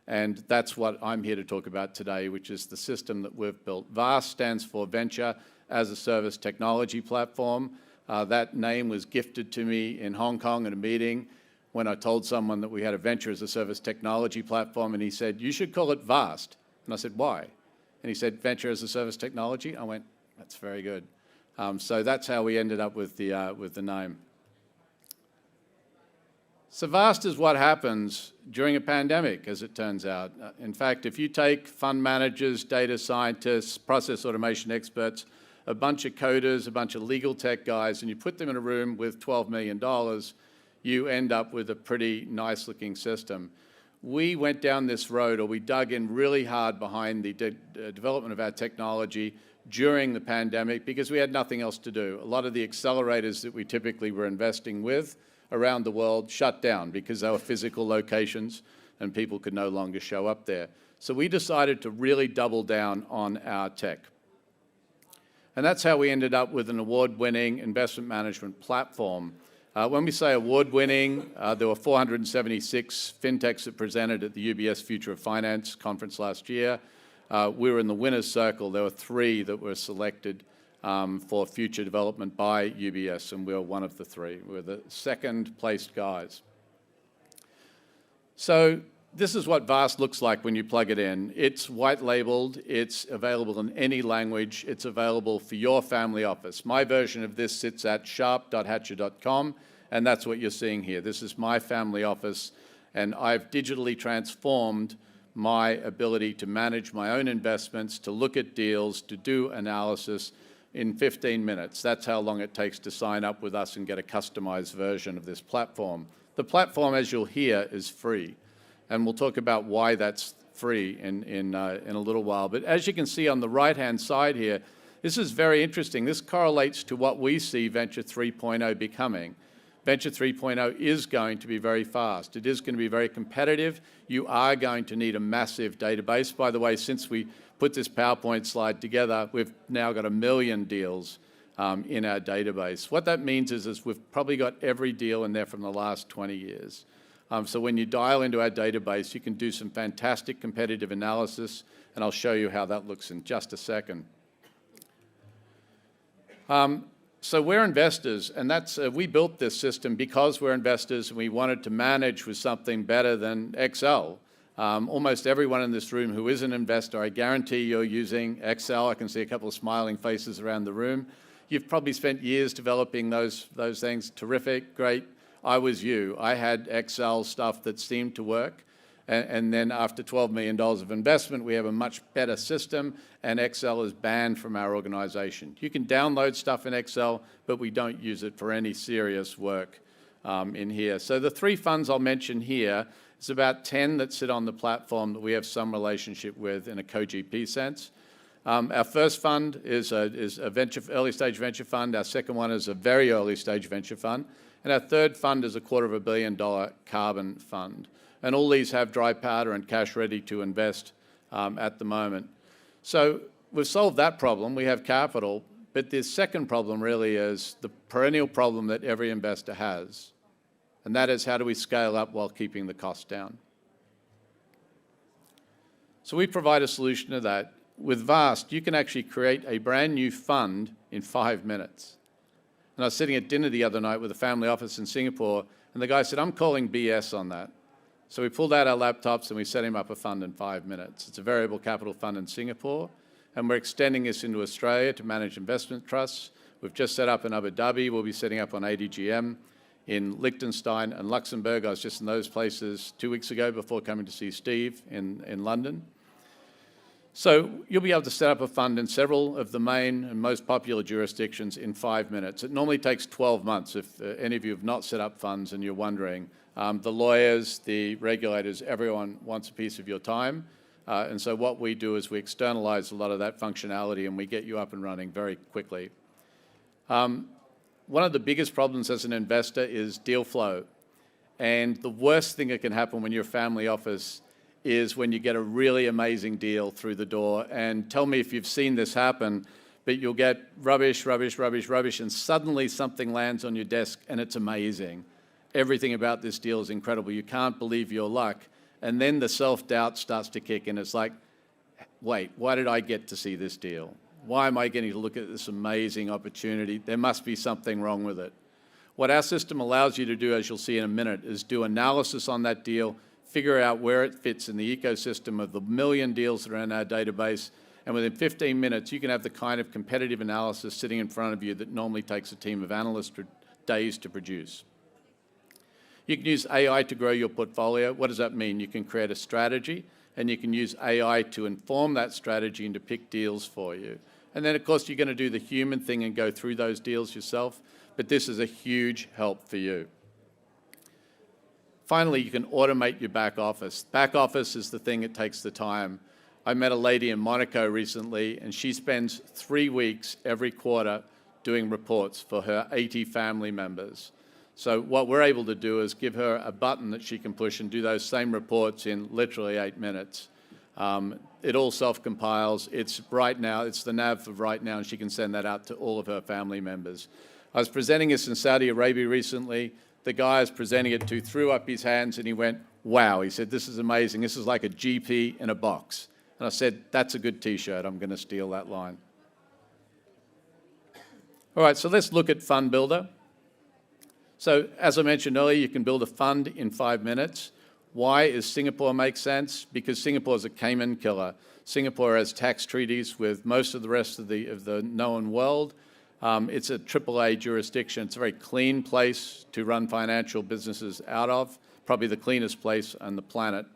And that's what I'm here to talk about today, which is the system that we've built. VAAST stands for Venture as a Service Technology Platform. That name was gifted to me in Hong Kong at a meeting when I told someone that we had a Venture as a Service Technology Platform, and he said, "You should call it VAAST." And I said, "Why?" And he said, "Venture as a Service Technology." I went, "That's very good." So that's how we ended up with the name. So VAAST is what happens during a pandemic, as it turns out. In fact, if you take fund managers, data scientists, process automation experts, a bunch of coders, a bunch of legal tech guys, and you put them in a room with $12 million, you end up with a pretty nice-looking system. We went down this road, or we dug in really hard behind the development of our technology during the pandemic because we had nothing else to do. A lot of the accelerators that we typically were investing with around the world shut down because they were physical locations and people could no longer show up there. So we decided to really double down on our tech. And that's how we ended up with an award-winning investment management platform. When we say award-winning, there were 476 fintechs that presented at the UBS Future of Finance conference last year. We were in the winner's circle. There were 3 that were selected for future development by UBS, and we were one of the 3. We were the second-placed guys. So this is what VAAST looks like when you plug it in. It's white-labeled. It's available in any language. It's available for your family office. My version of this sits at sharp.hatcher.com, and that's what you're seeing here. This is my family office, and I've digitally transformed my ability to manage my own investments, to look at deals, to do analysis in 15 minutes. That's how long it takes to sign up with us and get a customized version of this platform. The platform, as you'll hear, is free. And we'll talk about why that's free in a little while. But as you can see on the right-hand side here, this is very interesting. This correlates to what we see Venture 3.0 becoming. Venture 3.0 is going to be very fast. It is going to be very competitive. You are going to need a massive database. By the way, since we put this PowerPoint slide together, we've now got 1 million deals in our database. What that means is we've probably got every deal in there from the last 20 years. So when you dial into our database, you can do some fantastic competitive analysis, and I'll show you how that looks in just a second. So we're investors, and we built this system because we're investors, and we wanted to manage with something better than Excel. Almost everyone in this room who is an investor, I guarantee you're using Excel. I can see a couple of smiling faces around the room. You've probably spent years developing those things. Terrific, great. I was you. I had Excel stuff that seemed to work. And then after $12 million of investment, we have a much better system, and Excel is banned from our organization. You can download stuff in Excel, but we don't use it for any serious work in here. So the 3 funds I'll mention here, it's about 10 that sit on the platform that we have some relationship with in a co-GP sense. Our first fund is a early-stage venture fund. Our second one is a very early-stage venture fund. And our third fund is a $250 million carbon fund. And all these have dry powder and cash ready to invest at the moment. So we've solved that problem. We have capital. But the second problem really is the perennial problem that every investor has. And that is, how do we scale up while keeping the costs down? So we provide a solution to that. With VAAST, you can actually create a brand new fund in 5 minutes. And I was sitting at dinner the other night with a family office in Singapore, and the guy said, "I'm calling BS on that." So we pulled out our laptops and we set him up a fund in 5 minutes. It's a variable capital fund in Singapore, and we're extending this into Australia to manage investment trusts. We've just set up in Abu Dhabi. We'll be setting up on ADGM in Liechtenstein and Luxembourg. I was just in those places 2 weeks ago before coming to see Steve in London. So you'll be able to set up a fund in several of the main and most popular jurisdictions in 5 minutes. It normally takes 12 months if any of you have not set up funds and you're wondering. The lawyers, the regulators, everyone wants a piece of your time. And so what we do is we externalize a lot of that functionality and we get you up and running very quickly. One of the biggest problems as an investor is deal flow. And the worst thing that can happen when you're a family office is when you get a really amazing deal through the door. And tell me if you've seen this happen, but you'll get rubbish, rubbish, rubbish, rubbish, and suddenly something lands on your desk and it's amazing. Everything about this deal is incredible. You can't believe your luck. And then the self-doubt starts to kick in. It's like, wait, why did I get to see this deal? Why am I getting to look at this amazing opportunity? There must be something wrong with it. What our system allows you to do, as you'll see in a minute, is do analysis on that deal, figure out where it fits in the ecosystem of the million deals that are in our database, and within 15 minutes, you can have the kind of competitive analysis sitting in front of you that normally takes a team of analysts days to produce. You can use AI to grow your portfolio. What does that mean? You can create a strategy, and you can use AI to inform that strategy and to pick deals for you. And then, of course, you're going to do the human thing and go through those deals yourself, but this is a huge help for you. Finally, you can automate your back office. Back office is the thing that takes the time. I met a lady in Monaco recently, and she spends 3 weeks every quarter doing reports for her 80 family members. So what we're able to do is give her a button that she can push and do those same reports in literally 8 minutes. It all self-compiles. It's right now. It's the nav of right now, and she can send that out to all of her family members. I was presenting this in Saudi Arabia recently. The guy I was presenting it to threw up his hands and he went, wow. He said, this is amazing. This is like a GP in a box. And I said, that's a good T-shirt. I'm going to steal that line. All right, so let's look at FundBuilder. So as I mentioned earlier, you can build a fund in 5 minutes. Why does Singapore make sense? Because Singapore is a Cayman killer. Singapore has tax treaties with most of the rest of the known world. It's a AAA jurisdiction. It's a very clean place to run financial businesses out of, probably the cleanest place on the planet.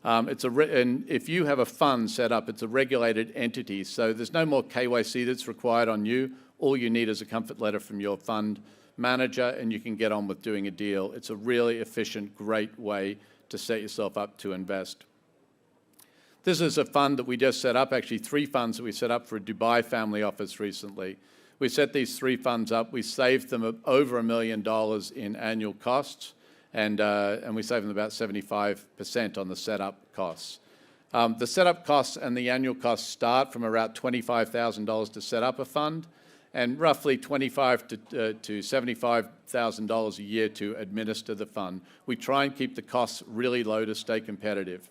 And if you have a fund set up, it's a regulated entity, so there's no more KYC that's required on you. All you need is a comfort letter from your fund manager, and you can get on with doing a deal. It's a really efficient, great way to set yourself up to invest. This is a fund that we just set up, actually 3 funds that we set up for a Dubai family office recently. We set these 3 funds up. We saved them over $1 million in annual costs, and we saved them about 75% on the setup costs. The setup costs and the annual costs start from around $25,000 to set up a fund, and roughly $25,000 to $75,000 a year to administer the fund. We try and keep the costs really low to stay competitive.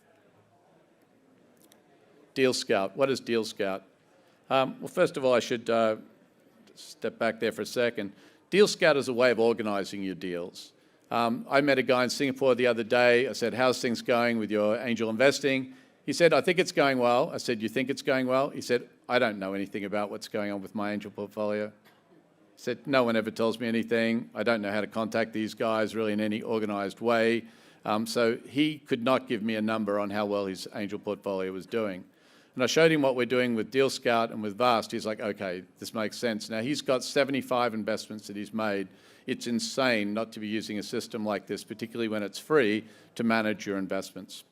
DealScout. What is DealScout? Well, first of all, I should step back there for a second. DealScout is a way of organizing your deals. I met a guy in Singapore the other day. I said, how's things going with your angel investing? He said, I think it's going well. I said, you think it's going well? He said, I don't know anything about what's going on with my angel portfolio. He said, no one ever tells me anything. I don't know how to contact these guys really in any organized way. So he could not give me a number on how well his angel portfolio was doing. And I showed him what we're doing with DealScout and with VAAST. He's like, okay, this makes sense. Now, he's got 75 investments that he's made. It's insane not to be using a system like this, particularly when it's free, to manage your investments.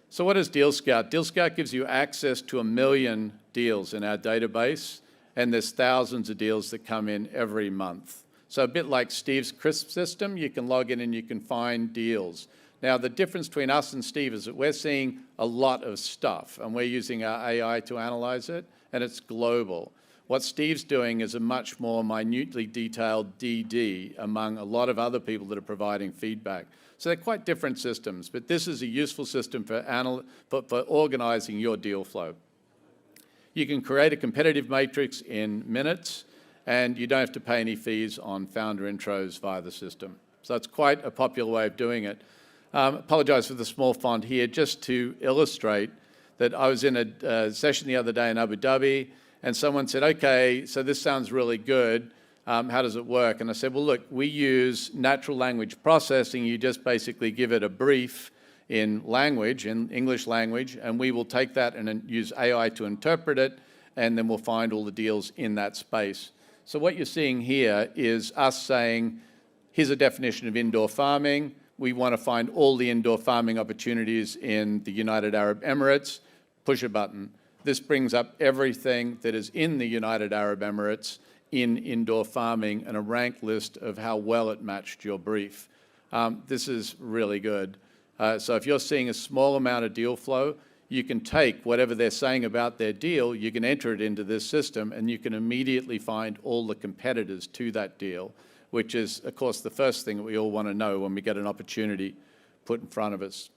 So what is DealScout? DealScout gives you access to 1 million deals in our database, and there's thousands of deals that come in every month. So a bit like Steve's CRISP system, you can log in and you can find deals. Now, the difference between us and Steve is that we're seeing a lot of stuff, and we're using our AI to analyze it, and it's global. What Steve's doing is a much more minutely detailed DD among a lot of other people that are providing feedback. So they're quite different systems, but this is a useful system for organizing your deal flow. You can create a competitive matrix in minutes, and you don't have to pay any fees on founder intros via the system. So it's quite a popular way of doing it. Apologize for the small font here, just to illustrate that I was in a session the other day in Abu Dhabi, and someone said, okay, so this sounds really good. How does it work? And I said, well, look, we use natural language processing. You just basically give it a brief in language, in English language, and we will take that and use AI to interpret it, and then we'll find all the deals in that space. So what you're seeing here is us saying, here's a definition of indoor farming. We want to find all the indoor farming opportunities in the United Arab Emirates. Push a button. This brings up everything that is in the United Arab Emirates in indoor farming and a ranked list of how well it matched your brief. This is really good. So if you're seeing a small amount of deal flow, you can take whatever they're saying about their deal, you can enter it into this system, and you can immediately find all the competitors to that deal, which is, of course, the first thing that we all want to know when we get an opportunity. put in front of us.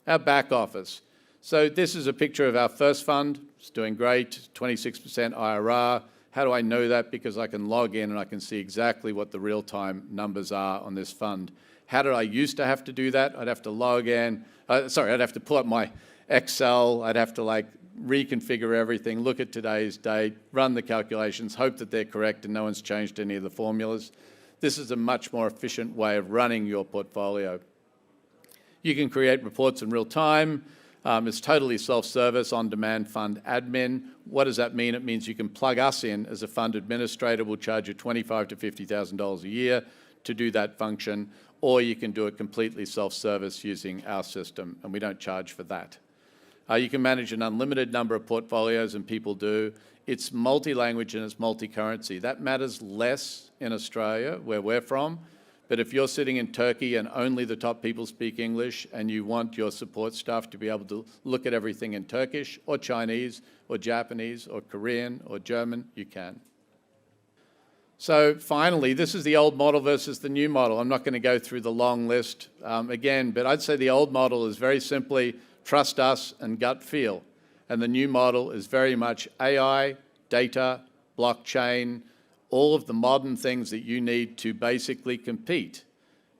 Our back office. So this is a picture of our first fund. It's doing great, 26% IRR. How do I know that? Because I can log in and I can see exactly what the real-time numbers are on this fund. How did I used to have to do that? I'd have to log in. I'd have to pull up my Excel. I'd have to reconfigure everything, look at today's date, run the calculations, hope that they're correct and no one's changed any of the formulas. This is a much more efficient way of running your portfolio. You can create reports in real time. It's totally self-service, on-demand fund admin. What does that mean? It means you can plug us in as a fund administrator. We'll charge you $25,000 to $50,000 a year to do that function, or you can do it completely self-service using our system, and we don't charge for that. You can manage an unlimited number of portfolios, and people do. It's multi-language and it's multi-currency. That matters less in Australia, where we're from, but if you're sitting in Turkey and only the top people speak English and you want your support staff to be able to look at everything in Turkish or Chinese or Japanese or Korean or German, you can. So finally, this is the old model versus the new model. I'm not going to go through the long list again, but I'd say the old model is very simply trust us and gut feel. And the new model is very much AI, data, blockchain, all of the modern things that you need to basically compete,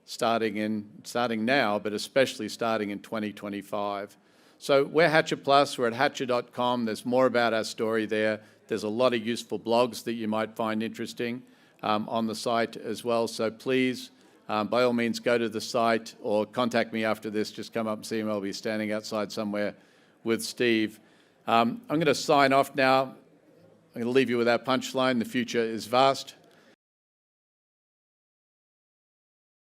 starting now, but especially starting in 2025. So we're Hatcher Plus, we're at hatcher.com. There's more about our story there. There's a lot of useful blogs that you might find interesting on the site as well. So please, by all means, go to the site or contact me after this. Just come up and see me. I'll be standing outside somewhere with Steve. I'm going to sign off now. I'm going to leave you with our punchline. The future is vast.